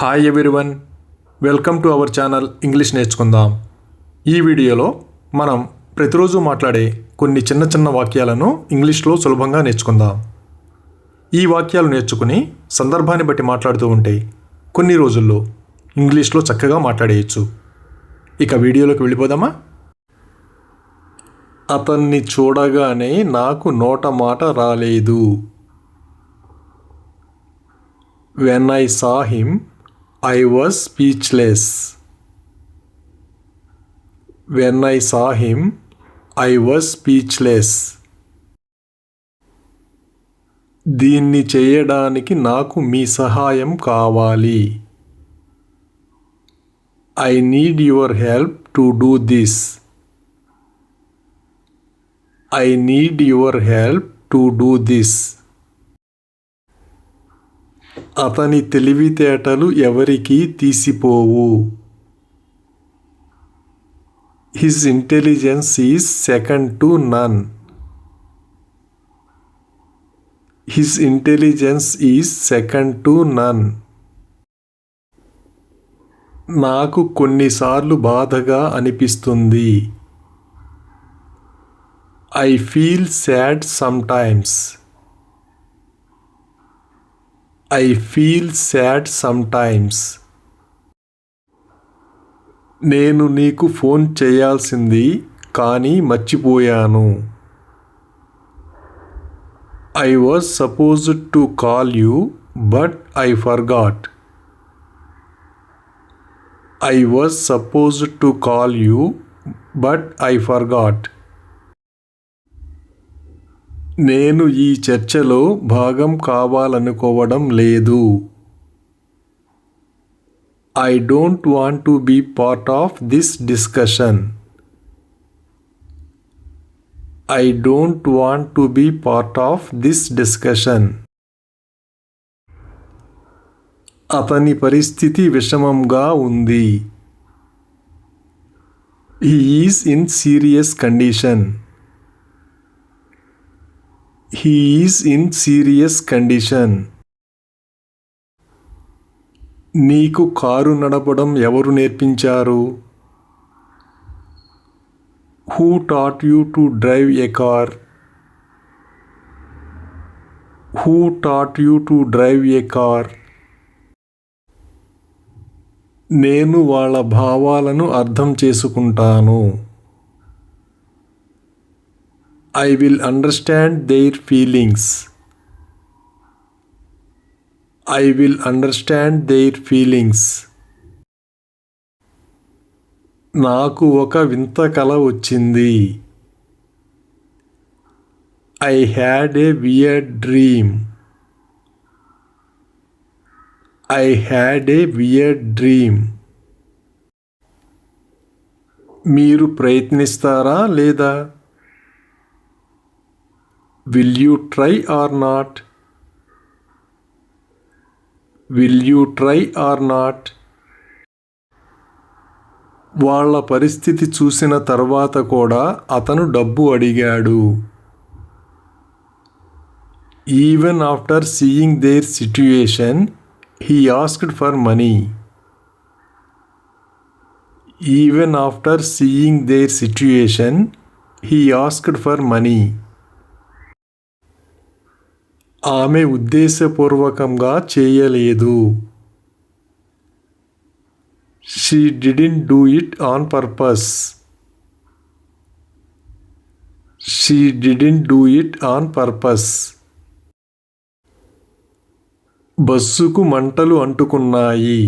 Hi everyone, welcome to our channel English నేర్చుకుందాం. ఈ వీడియోలో మనం ప్రతిరోజు మాట్లాడే కొన్ని చిన్న చిన్న వాక్యాలను ఇంగ్లీష్లో సులభంగా నేర్చుకుందాం. ఈ వాక్యాలు నేర్చుకుని సందర్భాన్ని బట్టి మాట్లాడుతూ ఉంటే కొన్ని రోజుల్లో ఇంగ్లీష్లో చక్కగా మాట్లాడేయచ్చు. ఇక వీడియోలోకి వెళ్ళిపోదామా? అతన్ని చూడగానే నాకు నోట మాట రాలేదు. When I saw him, I was speechless. When I saw him, I was speechless. దీన్ని చేయడానికి నాకు మీ సహాయం కావాలి. I need your help to do this. I need your help to do this. అతని తెలివితేటలు ఎవరికీ తీసిపోవు. His intelligence is second to none. His intelligence is second to none. నాకు కొన్నిసార్లు బాధగా అనిపిస్తుంది. I feel sad sometimes. I feel sad sometimes. నేను నీకు phone చేయాల్సింది కానీ మర్చిపోయాను. I was supposed to call you but I forgot. I was supposed to call you but I forgot. నేను ఈ చర్చలో భాగం కావాలనుకోవడం లేదు. I don't want to be part of this discussion. I don't want to be part of this discussion. అతని పరిస్థితి విషమంగా ఉంది. He is in serious condition. He is in serious condition. నీకు కారు నడపడం ఎవరు నేర్పించారు? Who taught you to drive a car? Who taught you to drive a car? నేను వాళ్ళ భావాలను అర్థం చేసుకుంటాను. I will understand their feelings. I will understand their feelings. నాకు ఒక వింత కల వచ్చింది. I had a weird dream. I had a weird dream. మీరు ప్రయత్నిస్తారా లేదా? Will you try or not? Will you try or not? వాళ్ళ పరిస్థితి చూసిన తర్వాత కూడా అతను డబ్బు అడిగాడు. Even after seeing their situation, he asked for money. Even after seeing their situation, he asked for money. ఆమె ఉద్దేశపూర్వకంగా చేయలేదు. She didn't do it on purpose. She didn't do it on purpose. బస్సుకు మంటలు అంటుకున్నాయి.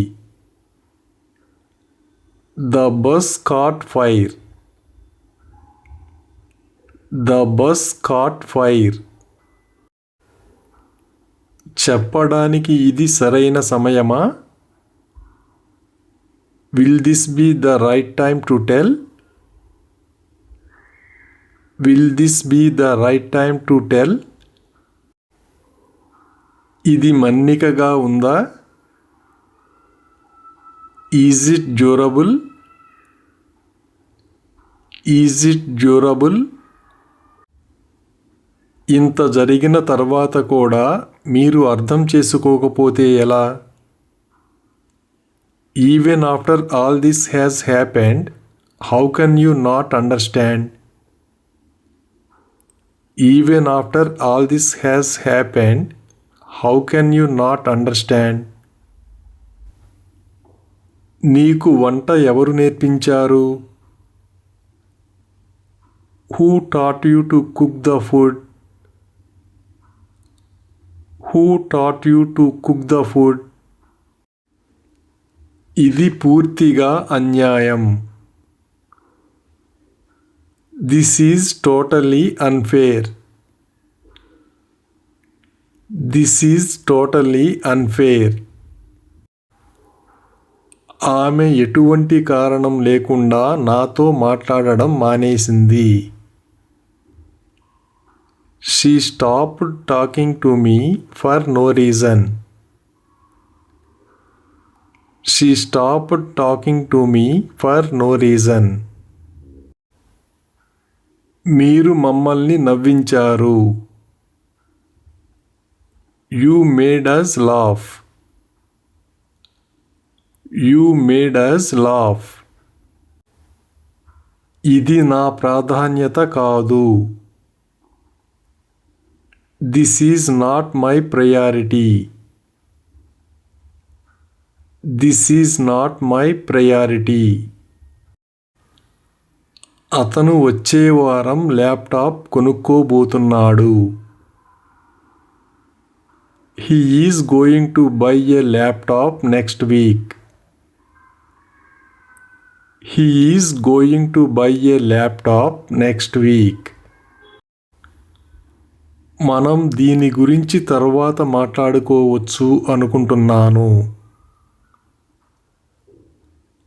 The bus caught fire. The bus caught fire. చెప్పడానికి ఇది సరైన సమయమా? Will this be the right time to tell? Will this be the right time to tell? ఇది మన్నికగా ఉందా? Is it durable? Is it durable? ఇంత జరిగిన తర్వాత కూడా మీరు అర్థం చేసుకోకపోతే ఎలా? Even after all this has happened, how can you not understand? Even after all this has happened, how can you not understand? నీకు వంట ఎవరు నేర్పించారు? Who taught you to cook the food? Who taught you to cook the food? ఇది పూర్తిగా అన్యాయం. This is totally unfair. This is totally unfair. ఆమె ఎటువంటి కారణం లేకుండా నాతో మాట్లాడడం మానేసింది. She stopped talking to me for no reason. She stopped talking to me for no reason. మీరు మమ్మల్ని నవ్వించారు. You made us laugh. You made us laugh. ఇది నా ప్రాధాన్యత కాదు. This is not my priority. This is not my priority. అతను వచ్చే వారం laptop కొనుక్కోబోతున్నాడు. He is going to buy a laptop next week. He is going to buy a laptop next week. మనం దీని గురించి తర్వాత మాట్లాడుకోవచ్చు అనుకుంటున్నాను.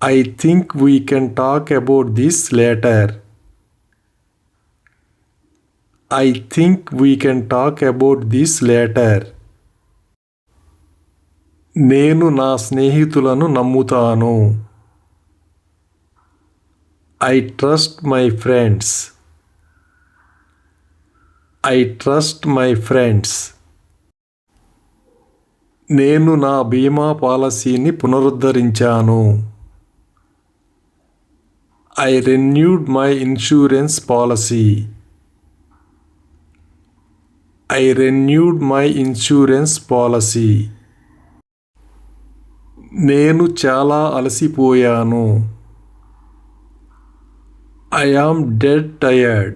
I think we can talk about this later. I think we can talk about this later. నేను నా స్నేహితులను నమ్ముతాను. I trust my friends. I trust my friends. నేను నా బీమా పాలసీని పునరుద్ధరించాను. I renewed my insurance policy. I renewed my insurance policy. నేను చాలా అలసిపోయాను. I am dead tired.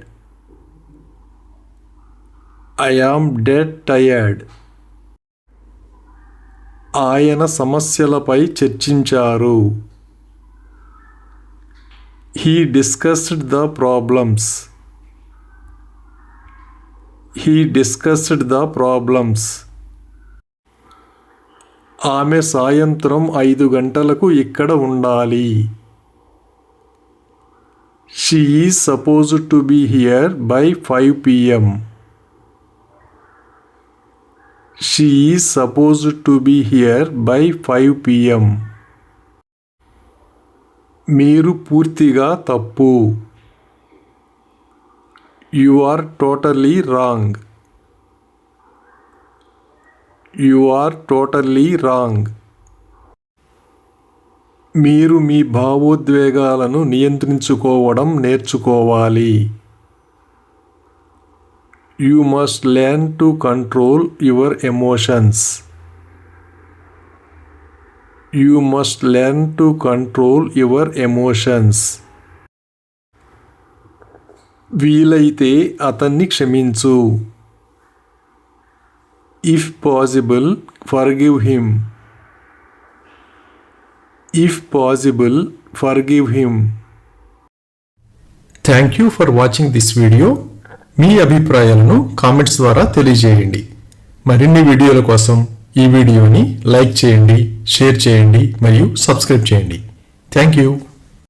I am dead tired. ఆయన సమస్యలపై చర్చించారు. He discussed the problems. He discussed the problems. ఆమె సాయంత్రం 5 గంటలకు ఇక్కడ ఉండాలి. She is supposed to be here by 5 p.m. She is supposed to be here by 5 p.m. మీరు పూర్తిగా తప్పు. You are totally wrong. You are totally wrong. మీరు మీ భావోద్వేగాలను నియంత్రించుకోవడం నేర్చుకోవాలి. You must learn to control your emotions. You must learn to control your emotions. వీలైతే అతన్ని క్షమించు. If possible, forgive him. If possible, forgive him. Thank you for watching this video. మీ అభిప్రాయాలను comments ద్వారా తెలియజేయండి. మరిన్ని వీడియోల కోసం ఈ వీడియోని లైక్ చేయండి, షేర్ చేయండి మరియు సబ్స్క్రైబ్ చేయండి. Thank you.